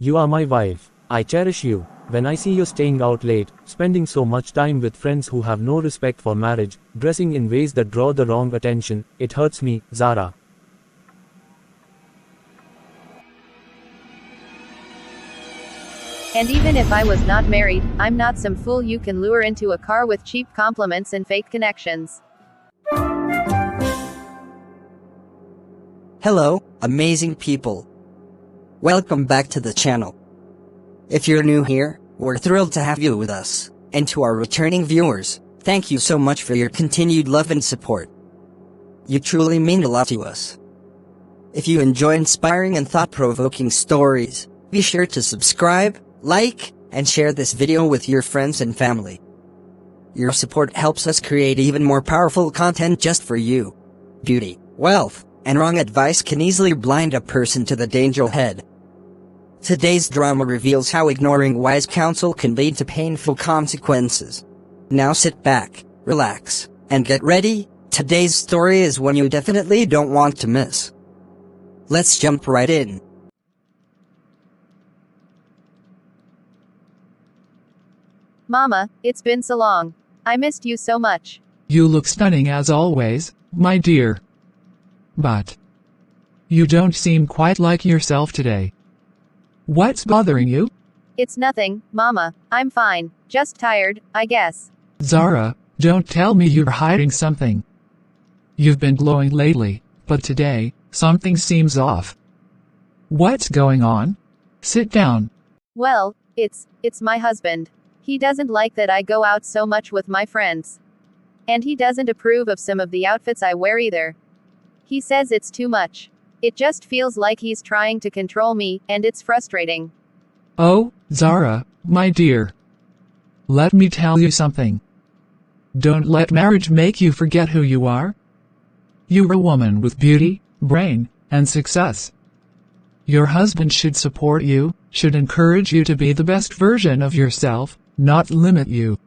You are my wife. I cherish you. When I see you staying out late, spending so much time with friends who have no respect for marriage, dressing in ways that draw the wrong attention, it hurts me, Zara. And even if I was not married, I'm not some fool you can lure into a car with cheap compliments and fake connections. Hello, amazing people. Welcome back to the channel. If you're new here, we're thrilled to have you with us. And to our returning viewers, thank you so much for your continued love and support. You truly mean a lot to us. If you enjoy inspiring and thought-provoking stories, be sure to subscribe, like, and share this video with your friends and family. Your support helps us create even more powerful content just for you. Beauty, wealth, and wrong advice can easily blind a person to the danger ahead. Today's drama reveals how ignoring wise counsel can lead to painful consequences. Now sit back, relax, and get ready. Today's story is one you definitely don't want to miss. Let's jump right in. Mama, it's been so long. I missed you so much. You look stunning as always, my dear. But you don't seem quite like yourself today. What's bothering you? It's nothing, Mama. I'm fine. Just tired, I guess. Zara, don't tell me you're hiding something. You've been glowing lately, but today, something seems off. What's going on? Sit down. Well, it's my husband. He doesn't like that I go out so much with my friends. And he doesn't approve of some of the outfits I wear either. He says it's too much. It just feels like he's trying to control me, and it's frustrating. Oh, Zara, my dear. Let me tell you something. Don't let marriage make you forget who you are. You're a woman with beauty, brain, and success. Your husband should support you, should encourage you to be the best version of yourself, not limit you.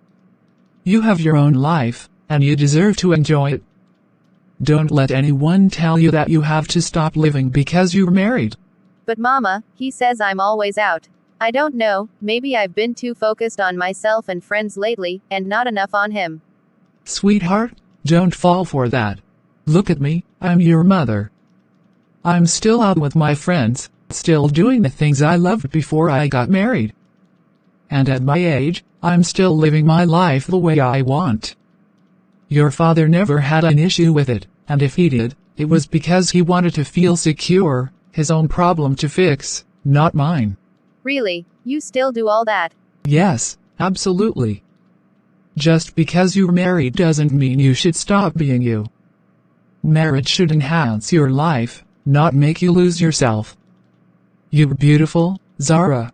You have your own life, and you deserve to enjoy it. Don't let anyone tell you that you have to stop living because you're married. But Mama, he says I'm always out. I don't know, maybe I've been too focused on myself and friends lately, and not enough on him. Sweetheart, don't fall for that. Look at me, I'm your mother. I'm still out with my friends, still doing the things I loved before I got married. And at my age, I'm still living my life the way I want. Your father never had an issue with it, and if he did, it was because he wanted to feel secure, his own problem to fix, not mine. Really? You still do all that? Yes, absolutely. Just because you're married doesn't mean you should stop being you. Marriage should enhance your life, not make you lose yourself. You're beautiful, Zara.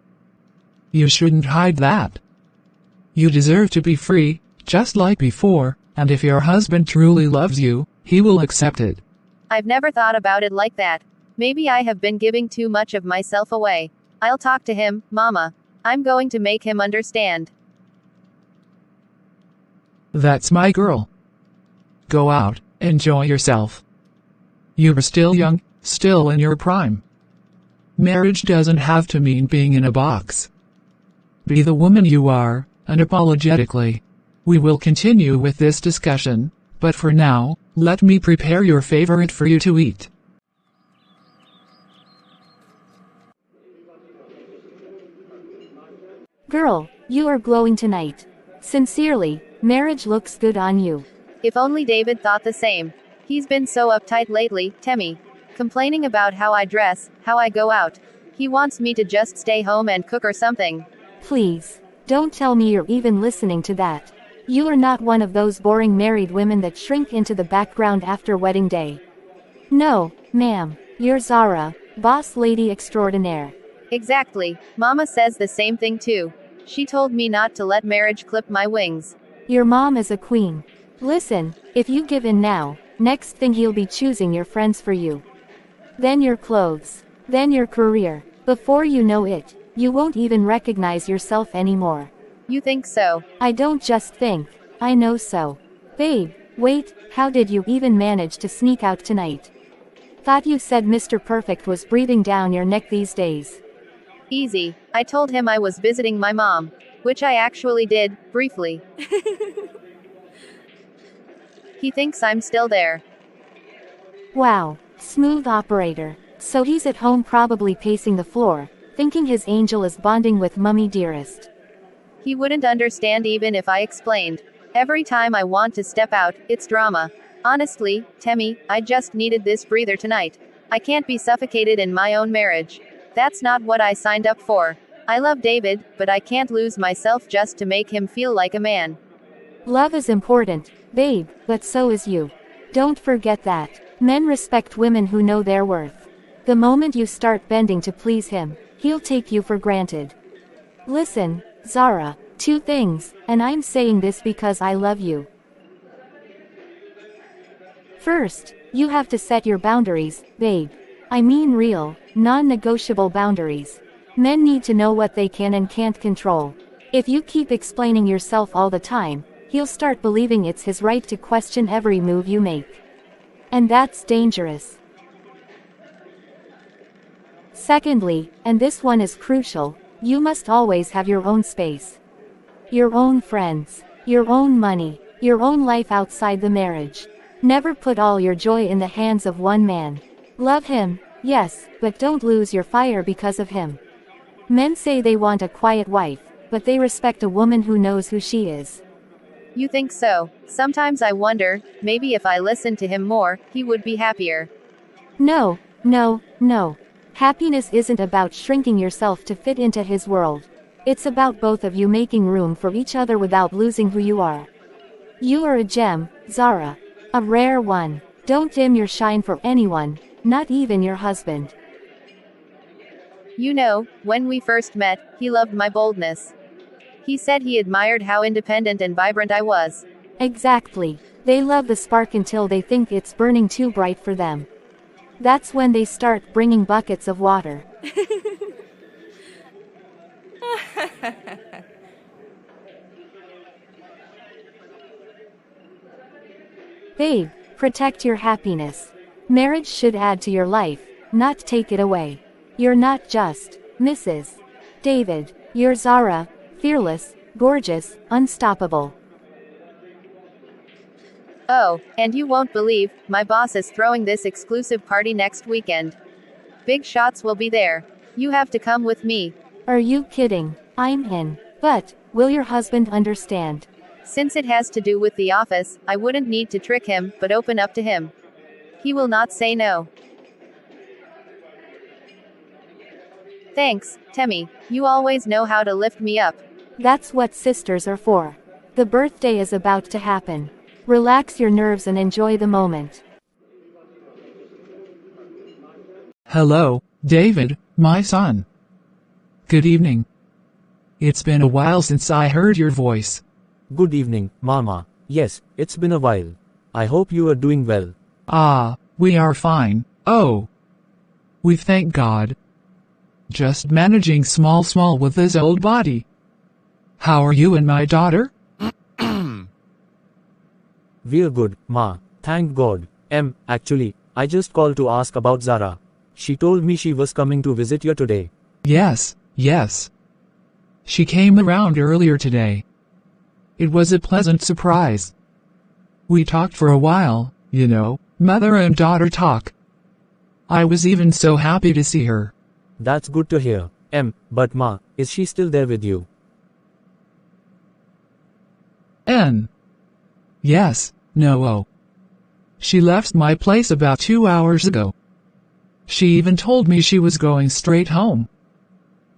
You shouldn't hide that. You deserve to be free, just like before, and if your husband truly loves you, he will accept it. I've never thought about it like that. Maybe I have been giving too much of myself away. I'll talk to him, Mama. I'm going to make him understand. That's my girl. Go out, enjoy yourself. You're still young, still in your prime. Marriage doesn't have to mean being in a box. Be the woman you are, unapologetically. We will continue with this discussion, but for now, let me prepare your favorite for you to eat. Girl, you are glowing tonight. Sincerely, marriage looks good on you. If only David thought the same. He's been so uptight lately, Temmie. Complaining about how I dress, how I go out. He wants me to just stay home and cook or something. Please, don't tell me you're even listening to that. You are not one of those boring married women that shrink into the background after wedding day. No, ma'am, you're Zara, boss lady extraordinaire. Exactly. Mama says the same thing too. She told me not to let marriage clip my wings. Your mom is a queen. Listen, if you give in now, next thing he'll be choosing your friends for you. Then your clothes. Then your career. Before you know it, you won't even recognize yourself anymore. You think so? I don't just think, I know so. Babe, wait, how did you even manage to sneak out tonight? Thought you said Mr. Perfect was breathing down your neck these days. Easy. I told him I was visiting my mom. Which I actually did, briefly. He thinks I'm still there. Wow, smooth operator. So he's at home probably pacing the floor, thinking his angel is bonding with Mummy Dearest. He wouldn't understand even if I explained. Every time I want to step out, it's drama. Honestly, Temmie, I just needed this breather tonight. I can't be suffocated in my own marriage. That's not what I signed up for. I love David, but I can't lose myself just to make him feel like a man. Love is important, babe, but so is you. Don't forget that. Men respect women who know their worth. The moment you start bending to please him, he'll take you for granted. Listen, Zara, 2 things, and I'm saying this because I love you. First, you have to set your boundaries, babe. I mean real, non-negotiable boundaries. Men need to know what they can and can't control. If you keep explaining yourself all the time, he'll start believing it's his right to question every move you make. And that's dangerous. Secondly, and this one is crucial, you must always have your own space. Your own friends. Your own money. Your own life outside the marriage. Never put all your joy in the hands of one man. Love him, yes, but don't lose your fire because of him. Men say they want a quiet wife, but they respect a woman who knows who she is. You think so? Sometimes I wonder, maybe if I listened to him more, he would be happier. No, no, no. Happiness isn't about shrinking yourself to fit into his world. It's about both of you making room for each other without losing who you are. You are a gem, Zara. A rare one. Don't dim your shine for anyone, not even your husband. You know, when we first met, he loved my boldness. He said he admired how independent and vibrant I was. Exactly. They love the spark until they think it's burning too bright for them. That's when they start bringing buckets of water. Babe, protect your happiness. Marriage should add to your life, not take it away. You're not just Mrs. David. You're Zara, fearless, gorgeous, unstoppable. Oh, and you won't believe, my boss is throwing this exclusive party next weekend. Big shots will be there. You have to come with me. Are you kidding? I'm in. But, will your husband understand? Since it has to do with the office, I wouldn't need to trick him, but open up to him. He will not say no. Thanks, Temmie. You always know how to lift me up. That's what sisters are for. The birthday is about to happen. Relax your nerves and enjoy the moment. Hello, David, my son. Good evening. It's been a while since I heard your voice. Good evening, Mama. Yes, it's been a while. I hope you are doing well. Ah, we are fine. Oh. We thank God. Just managing small with his old body. How are you and my daughter? We're good, Ma. Thank God. Actually, I just called to ask about Zara. She told me she was coming to visit you today. Yes. She came around earlier today. It was a pleasant surprise. We talked for a while, you know, mother and daughter talk. I was even so happy to see her. That's good to hear. But Ma, is she still there with you? Yes, no. She left my place about 2 hours ago. She even told me she was going straight home.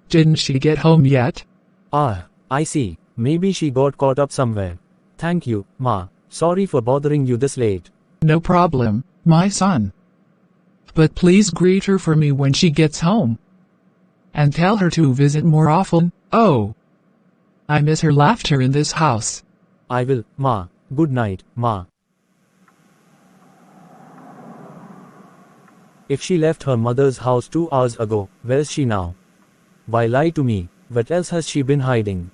Didn't she get home yet? Ah, I see. Maybe she got caught up somewhere. Thank you, Ma. Sorry for bothering you this late. No problem, my son. But please greet her for me when she gets home. And tell her to visit more often. Oh, I miss her laughter in this house. I will, Ma. Good night, Ma. If she left her mother's house 2 hours ago, where's she now? Why lie to me? What else has she been hiding?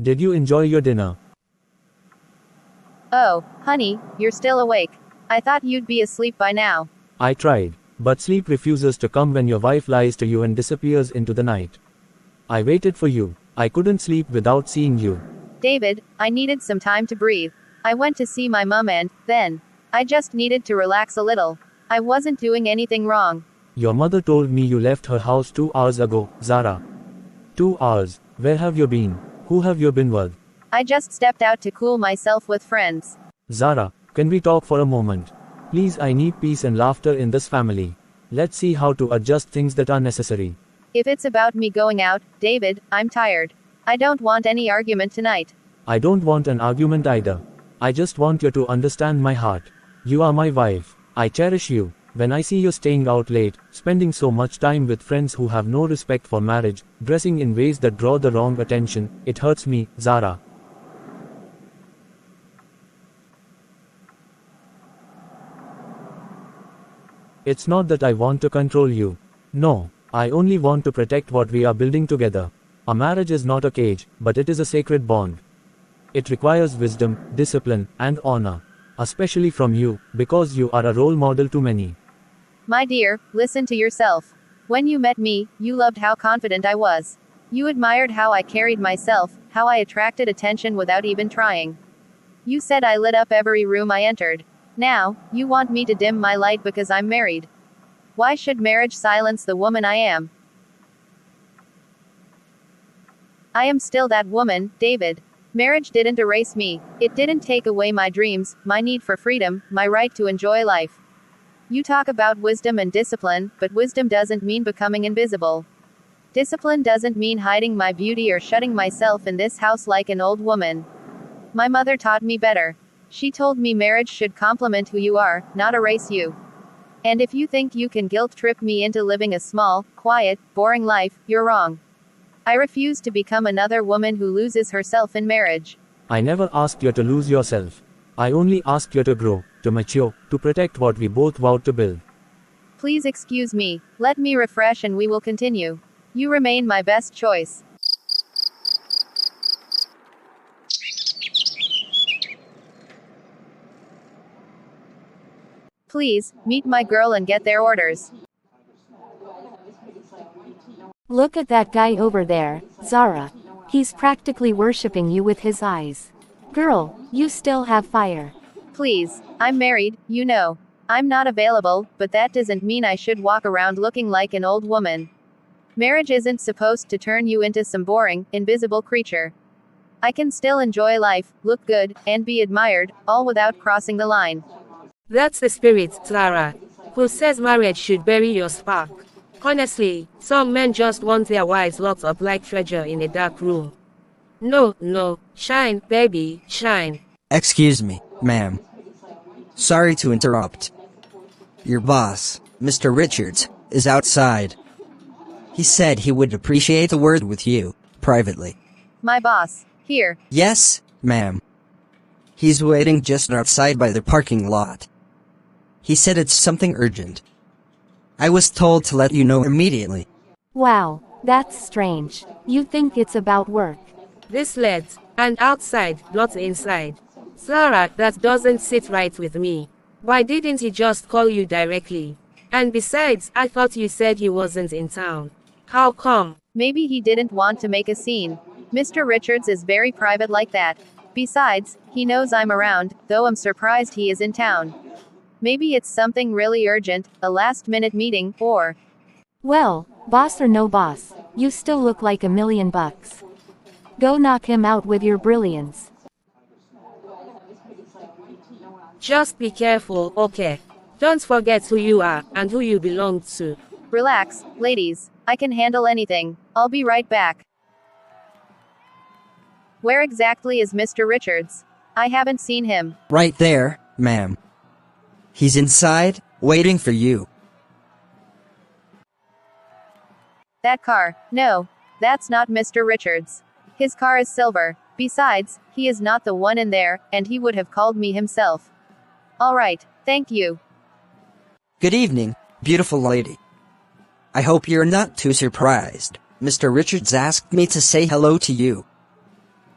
Did you enjoy your dinner? Oh, honey, you're still awake. I thought you'd be asleep by now. I tried, but sleep refuses to come when your wife lies to you and disappears into the night. I waited for you. I couldn't sleep without seeing you. David, I needed some time to breathe. I went to see my mom and, then, I just needed to relax a little. I wasn't doing anything wrong. Your mother told me you left her house 2 hours ago, Zara. 2 hours. Where have you been? Who have you been with? I just stepped out to cool myself with friends. Zara, can we talk for a moment? Please, I need peace and laughter in this family. Let's see how to adjust things that are necessary. If it's about me going out, David, I'm tired. I don't want any argument tonight. I don't want an argument either. I just want you to understand my heart. You are my wife. I cherish you. When I see you staying out late, spending so much time with friends who have no respect for marriage, dressing in ways that draw the wrong attention, it hurts me, Zara. It's not that I want to control you. No, I only want to protect what we are building together. A marriage is not a cage, but it is a sacred bond. It requires wisdom, discipline, and honor. Especially from you, because you are a role model to many. My dear, listen to yourself. When you met me, you loved how confident I was. You admired how I carried myself, how I attracted attention without even trying. You said I lit up every room I entered. Now, you want me to dim my light because I'm married. Why should marriage silence the woman I am? I am still that woman, David. Marriage didn't erase me. It didn't take away my dreams, my need for freedom, my right to enjoy life. You talk about wisdom and discipline, but wisdom doesn't mean becoming invisible. Discipline doesn't mean hiding my beauty or shutting myself in this house like an old woman. My mother taught me better. She told me marriage should complement who you are, not erase you. And if you think you can guilt trip me into living a small, quiet, boring life, you're wrong. I refuse to become another woman who loses herself in marriage. I never asked you to lose yourself. I only asked you to grow, to mature, to protect what we both vowed to build. Please excuse me, let me refresh and we will continue. You remain my best choice. Please, meet my girl and get their orders. Look at that guy over there, Zara. He's practically worshipping you with his eyes. Girl, you still have fire. Please, I'm married, you know. I'm not available, but that doesn't mean I should walk around looking like an old woman. Marriage isn't supposed to turn you into some boring, invisible creature. I can still enjoy life, look good, and be admired, all without crossing the line. That's the spirit, Clara. Who says marriage should bury your spark? Honestly, some men just want their wives locked up like treasure in a dark room. No, shine, baby, shine. Excuse me, ma'am. Sorry to interrupt. Your boss, Mr. Richards, is outside. He said he would appreciate a word with you, privately. My boss, here. Yes, ma'am. He's waiting just outside by the parking lot. He said it's something urgent. I was told to let you know immediately. Wow, that's strange. You think it's about work. This led, and outside, not inside. Clara, that doesn't sit right with me. Why didn't he just call you directly? And besides, I thought you said he wasn't in town. How come? Maybe he didn't want to make a scene. Mr. Richards is very private like that. Besides, he knows I'm around, though I'm surprised he is in town. Maybe it's something really urgent, a last-minute meeting, or... Well, boss or no boss, you still look like $1 million. Go knock him out with your brilliance. Just be careful, okay? Don't forget who you are, and who you belong to. Relax, ladies. I can handle anything. I'll be right back. Where exactly is Mr. Richards? I haven't seen him. Right there, ma'am. He's inside, waiting for you. That car. No, that's not Mr. Richards. His car is silver. Besides, he is not the one in there, and he would have called me himself. All right, thank you. Good evening, beautiful lady. I hope you're not too surprised. Mr. Richards asked me to say hello to you.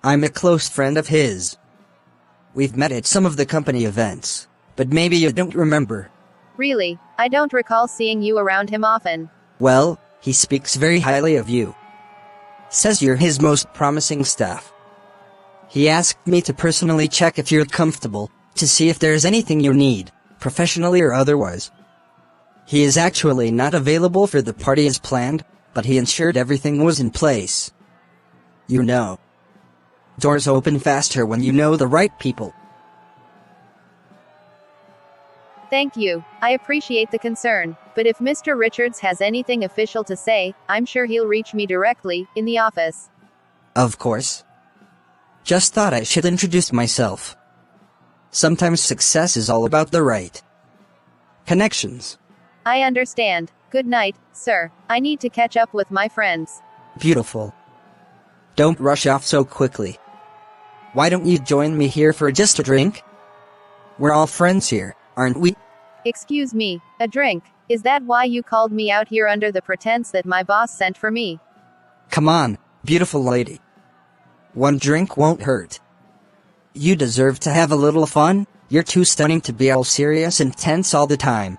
I'm a close friend of his. We've met at some of the company events, but maybe you don't remember. Really, I don't recall seeing you around him often. Well, he speaks very highly of you. Says you're his most promising staff. He asked me to personally check if you're comfortable, to see if there's anything you need, professionally or otherwise. He is actually not available for the party as planned, but he ensured everything was in place. You know. Doors open faster when you know the right people. Thank you, I appreciate the concern, but if Mr. Richards has anything official to say, I'm sure he'll reach me directly, in the office. Of course. Just thought I should introduce myself. Sometimes success is all about the right connections. I understand. Good night, sir. I need to catch up with my friends. Beautiful. Don't rush off so quickly. Why don't you join me here for just a drink? We're all friends here, aren't we? Excuse me, a drink? Is that why you called me out here under the pretense that my boss sent for me? Come on, beautiful lady. One drink won't hurt. You deserve to have a little fun. You're too stunning to be all serious and tense all the time.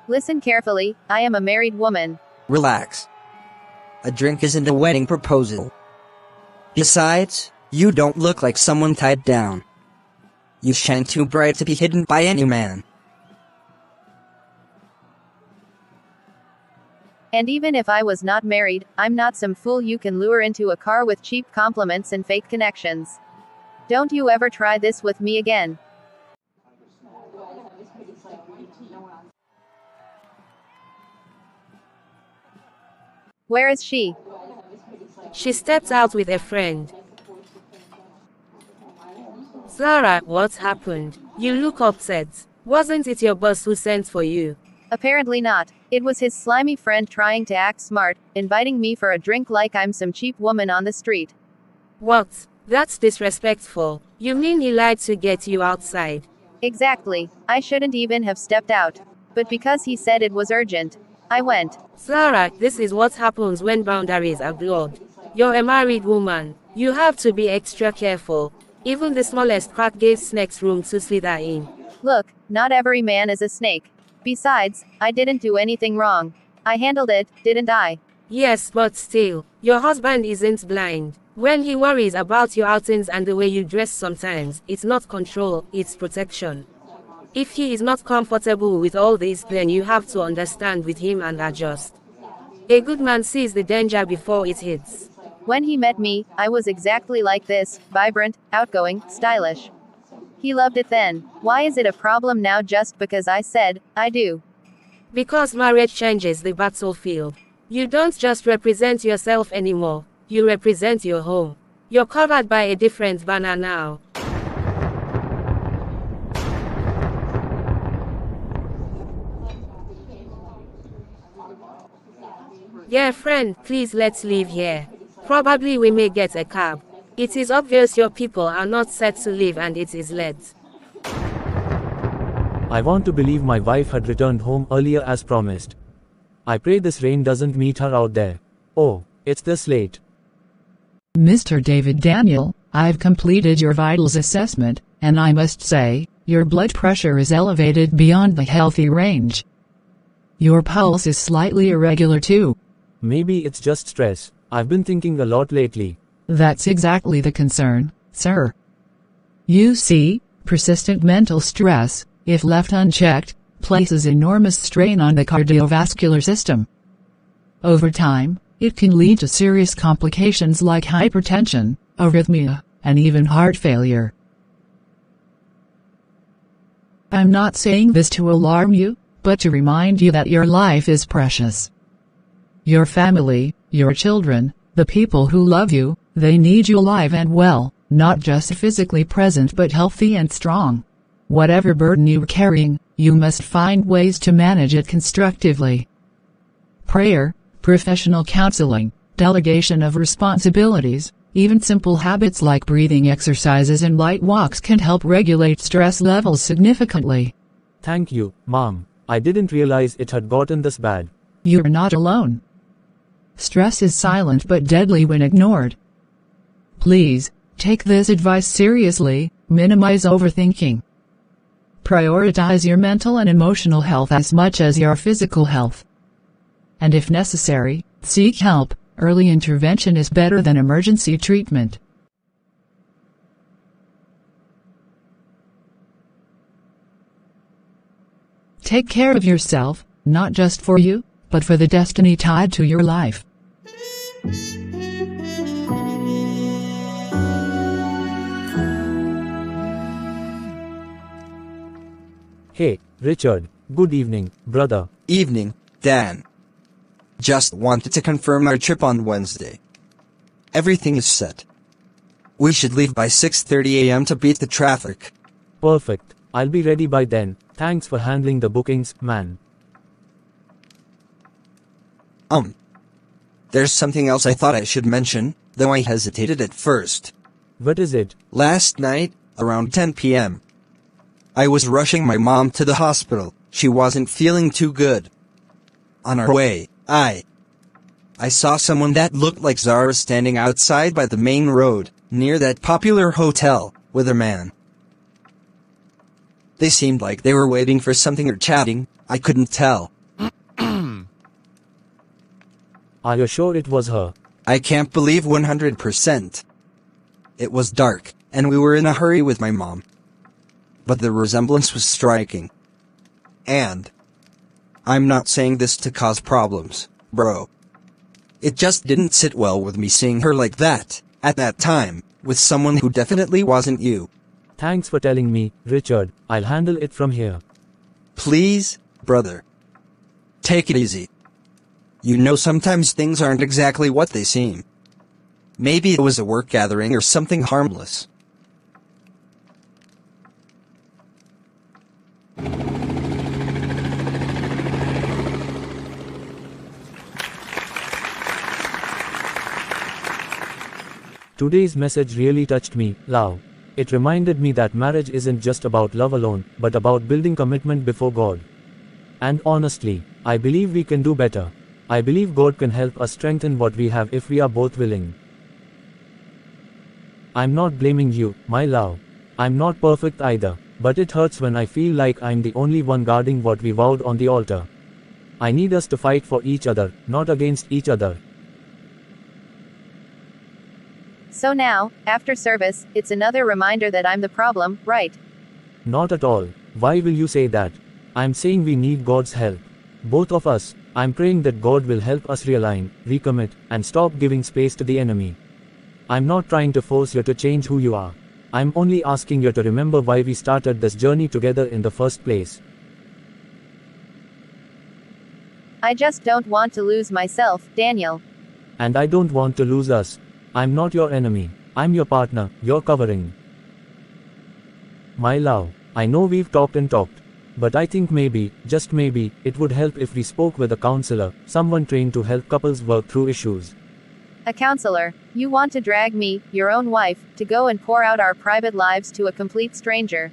Listen carefully, I am a married woman. Relax. A drink isn't a wedding proposal. Besides, you don't look like someone tied down. You shine too bright to be hidden by any man. And even if I was not married, I'm not some fool you can lure into a car with cheap compliments and fake connections. Don't you ever try this with me again. Where is she? She stepped out with a friend. Zara, what happened? You look upset. Wasn't it your boss who sent for you? Apparently not. It was his slimy friend trying to act smart, inviting me for a drink like I'm some cheap woman on the street. What? That's disrespectful. You mean he lied to get you outside? Exactly. I shouldn't even have stepped out. But because he said it was urgent, I went. Zara, this is what happens when boundaries are blurred. You're a married woman. You have to be extra careful. Even the smallest crack gave snakes room to slither in. Look, not every man is a snake. Besides, I didn't do anything wrong. I handled it, didn't I? Yes, but still, your husband isn't blind. When he worries about your outings and the way you dress sometimes, it's not control, it's protection. If he is not comfortable with all this, then you have to understand with him and adjust. A good man sees the danger before it hits. When he met me, I was exactly like this, vibrant, outgoing, stylish. He loved it then. Why is it a problem now just because I said, I do? Because marriage changes the battlefield. You don't just represent yourself anymore, you represent your home. You're covered by a different banner now. Yeah, friend, please let's leave here. Probably we may get a cab. It is obvious your people are not set to leave and it is late. I want to believe my wife had returned home earlier as promised. I pray this rain doesn't meet her out there. Oh, it's this late. Mr. David Daniel, I've completed your vitals assessment, and I must say, your blood pressure is elevated beyond the healthy range. Your pulse is slightly irregular too. Maybe it's just stress. I've been thinking a lot lately. That's exactly the concern, sir. You see, persistent mental stress, if left unchecked, places enormous strain on the cardiovascular system. Over time, it can lead to serious complications like hypertension, arrhythmia, and even heart failure. I'm not saying this to alarm you, but to remind you that your life is precious. Your family, your children, the people who love you, they need you alive and well, not just physically present but healthy and strong. Whatever burden you're carrying, you must find ways to manage it constructively. Prayer, professional counseling, delegation of responsibilities, even simple habits like breathing exercises and light walks can help regulate stress levels significantly. Thank you, Mom. I didn't realize it had gotten this bad. You're not alone. Stress is silent but deadly when ignored. Please, Take this advice seriously, minimize overthinking. Prioritize your mental and emotional health as much as your physical health. And if necessary, seek help. Early intervention is better than emergency treatment. Take care of yourself, not just for you, but for the destiny tied to your life. Hey, Richard. Good evening, brother. Evening, Dan. Just wanted to confirm our trip on Wednesday. Everything is set. We should leave by 6:30 a.m. to beat the traffic. Perfect. I'll be ready by then. Thanks for handling the bookings, man. There's something else I thought I should mention, though I hesitated at first. What is it? Last night, around 10 p.m., I was rushing my mom to the hospital. She wasn't feeling too good. On our way, I saw someone that looked like Zara standing outside by the main road, near that popular hotel, with a man. They seemed like they were waiting for something or chatting, I couldn't tell. Are you sure it was her? I can't believe 100%. It was dark, and we were in a hurry with my mom. But the resemblance was striking. And I'm not saying this to cause problems, bro. It just didn't sit well with me seeing her like that, at that time, with someone who definitely wasn't you. Thanks for telling me, Richard. I'll handle it from here. Please, brother. Take it easy. You know sometimes things aren't exactly what they seem. Maybe it was a work gathering or something harmless. Today's message really touched me, love. It reminded me that marriage isn't just about love alone, but about building commitment before God. And honestly, I believe we can do better. I believe God can help us strengthen what we have if we are both willing. I'm not blaming you, my love. I'm not perfect either, but it hurts when I feel like I'm the only one guarding what we vowed on the altar. I need us to fight for each other, not against each other. So now, after service, it's another reminder that I'm the problem, right? Not at all. Why will you say that? I'm saying we need God's help. Both of us. I'm praying that God will help us realign, recommit, and stop giving space to the enemy. I'm not trying to force you to change who you are. I'm only asking you to remember why we started this journey together in the first place. I just don't want to lose myself, Daniel. And I don't want to lose us. I'm not your enemy. I'm your partner, your covering. My love, I know we've talked and talked. But I think maybe, just maybe, it would help if we spoke with a counselor, someone trained to help couples work through issues. A counselor? You want to drag me, your own wife, to go and pour out our private lives to a complete stranger?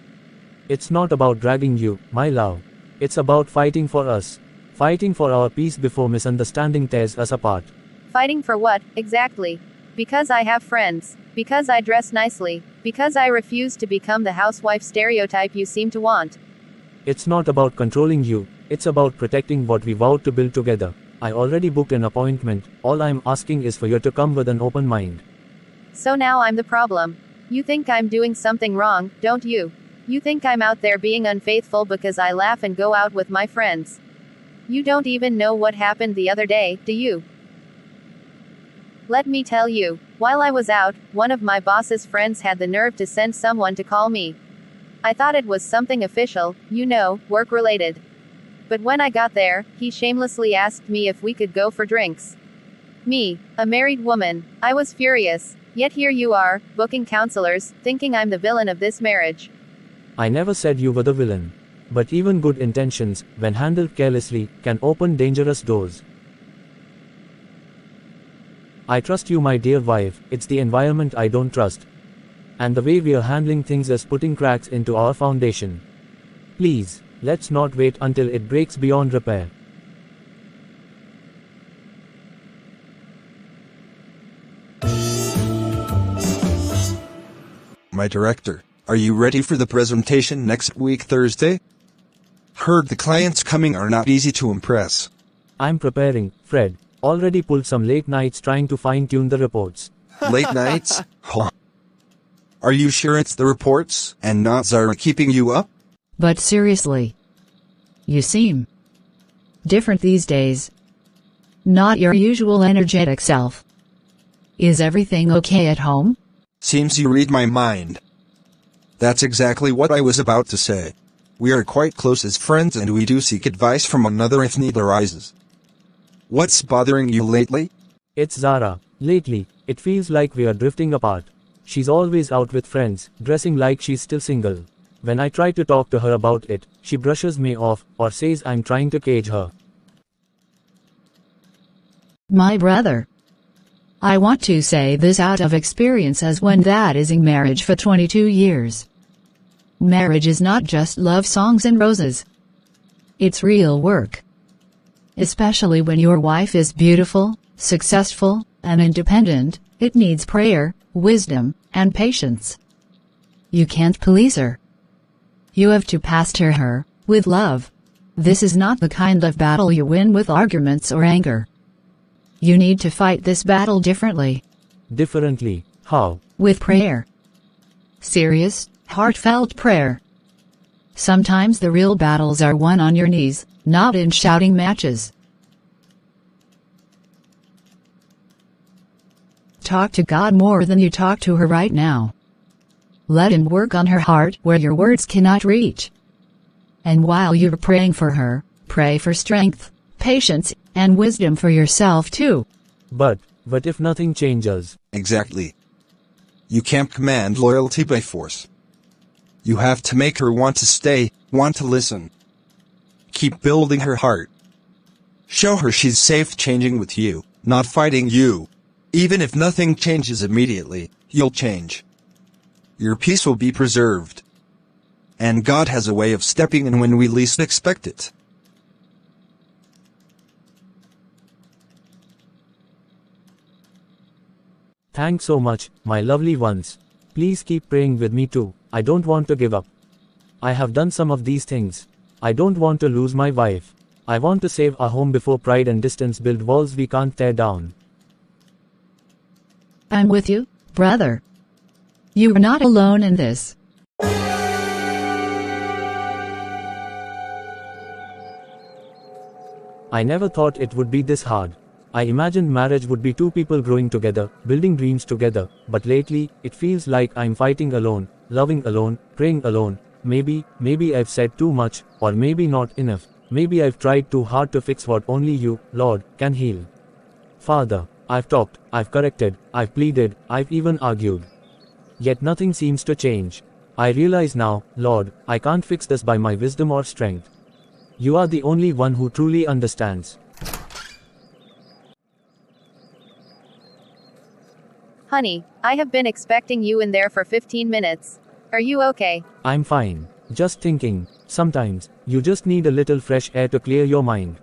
It's not about dragging you, my love. It's about fighting for us. Fighting for our peace before misunderstanding tears us apart. Fighting for what, exactly? Because I have friends. Because I dress nicely. Because I refuse to become the housewife stereotype you seem to want. It's not about controlling you, it's about protecting what we vowed to build together. I already booked an appointment, all I'm asking is for you to come with an open mind. So now I'm the problem. You think I'm doing something wrong, don't you? You think I'm out there being unfaithful because I laugh and go out with my friends. You don't even know what happened the other day, do you? Let me tell you, while I was out, one of my boss's friends had the nerve to send someone to call me. I thought it was something official, you know, work-related. But when I got there, he shamelessly asked me if we could go for drinks. Me, a married woman, I was furious. Yet here you are, booking counselors, thinking I'm the villain of this marriage. I never said you were the villain. But even good intentions, when handled carelessly, can open dangerous doors. I trust you, my dear wife, it's the environment I don't trust. And the way we are handling things is putting cracks into our foundation. Please, let's not wait until it breaks beyond repair. My director, are you ready for the presentation next week Thursday? Heard the clients coming are not easy to impress. I'm preparing, Fred. Already pulled some late nights trying to fine-tune the reports. Late nights? Huh. Are you sure it's the reports and not Zara keeping you up? But seriously, you seem different these days. Not your usual energetic self. Is everything okay at home? Seems you read my mind. That's exactly what I was about to say. We are quite close as friends and we do seek advice from another if need arises. What's bothering you lately? It's Zara. Lately, it feels like we are drifting apart. She's always out with friends, dressing like she's still single. When I try to talk to her about it, she brushes me off or says I'm trying to cage her. My brother. I want to say this out of experience as one that is in marriage for 22 years. Marriage is not just love songs and roses. It's real work. Especially when your wife is beautiful, successful, and independent, it needs prayer, wisdom, and patience. You can't please her. You have to pastor her, with love. This is not the kind of battle you win with arguments or anger. You need to fight this battle differently. Differently? How? With prayer. Serious, heartfelt prayer. Sometimes the real battles are won on your knees, not in shouting matches. Talk to God more than you talk to her right now. Let Him work on her heart where your words cannot reach. And while you're praying for her, pray for strength, patience, and wisdom for yourself too. But if nothing changes? Exactly. You can't command loyalty by force. You have to make her want to stay, want to listen. Keep building her heart. Show her she's safe changing with you, not fighting you. Even if nothing changes immediately, you'll change. Your peace will be preserved. And God has a way of stepping in when we least expect it. Thanks so much, my lovely ones. Please keep praying with me too. I don't want to give up. I have done some of these things. I don't want to lose my wife. I want to save our home before pride and distance build walls we can't tear down. I'm with you, brother. You are not alone in this. I never thought it would be this hard. I imagined marriage would be two people growing together, building dreams together, but lately, it feels like I'm fighting alone, loving alone, praying alone. Maybe I've said too much, or maybe not enough. Maybe I've tried too hard to fix what only you, Lord, can heal. Father, I've talked, I've corrected, I've pleaded, I've even argued. Yet nothing seems to change. I realize now, Lord, I can't fix this by my wisdom or strength. You are the only one who truly understands. Honey, I have been expecting you in there for 15 minutes. Are you okay? I'm fine. Just thinking, sometimes, you just need a little fresh air to clear your mind.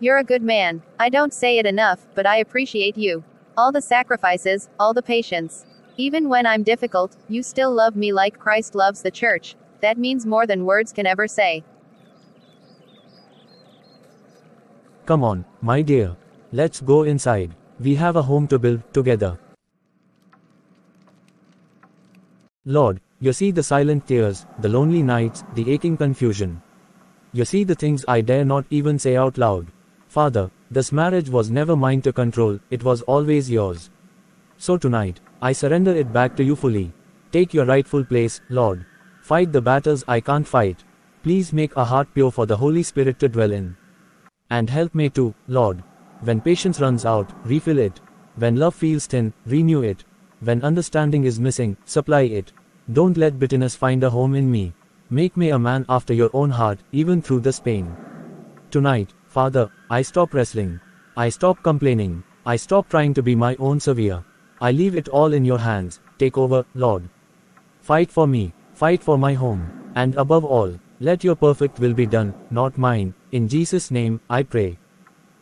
You're a good man. I don't say it enough, but I appreciate you. All the sacrifices, all the patience. Even when I'm difficult, you still love me like Christ loves the church. That means more than words can ever say. Come on, my dear. Let's go inside. We have a home to build together. Lord, you see the silent tears, the lonely nights, the aching confusion. You see the things I dare not even say out loud. Father, this marriage was never mine to control, it was always yours. So tonight, I surrender it back to you fully. Take your rightful place, Lord. Fight the battles I can't fight. Please make a heart pure for the Holy Spirit to dwell in. And help me too, Lord. When patience runs out, refill it. When love feels thin, renew it. When understanding is missing, supply it. Don't let bitterness find a home in me. Make me a man after your own heart, even through this pain. Tonight, Father, I stop wrestling. I stop complaining. I stop trying to be my own savior. I leave it all in your hands. Take over, Lord. Fight for me. Fight for my home. And above all, let your perfect will be done, not mine. In Jesus' name, I pray.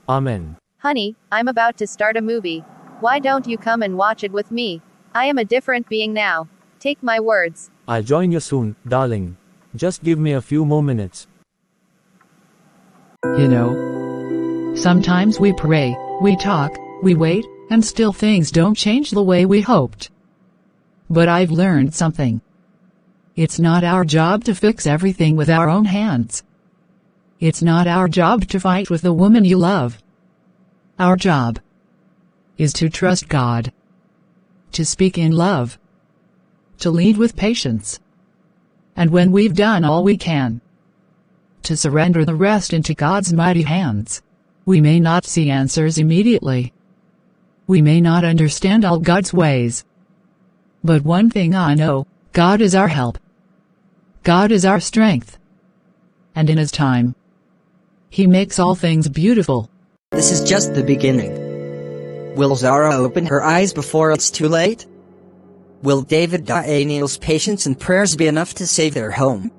Amen. Honey, I'm about to start a movie. Why don't you come and watch it with me? I am a different being now. Take my words. I'll join you soon, darling. Just give me a few more minutes. You know, sometimes we pray, we talk, we wait, and still things don't change the way we hoped. But I've learned something. It's not our job to fix everything with our own hands. It's not our job to fight with the woman you love. Our job is to trust God, to speak in love, to lead with patience, and when we've done all we can, to surrender the rest into God's mighty hands. We may not see answers immediately. We may not understand all God's ways. But one thing I know, God is our help. God is our strength. And in His time, He makes all things beautiful. This is just the beginning. Will Zara open her eyes before it's too late? Will David Daniel's patience and prayers be enough to save their home?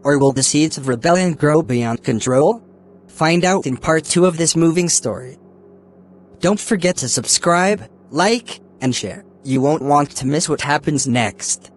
Or will the seeds of rebellion grow beyond control? Find out in part 2 of this moving story. Don't forget to subscribe, like, and share. You won't want to miss what happens next.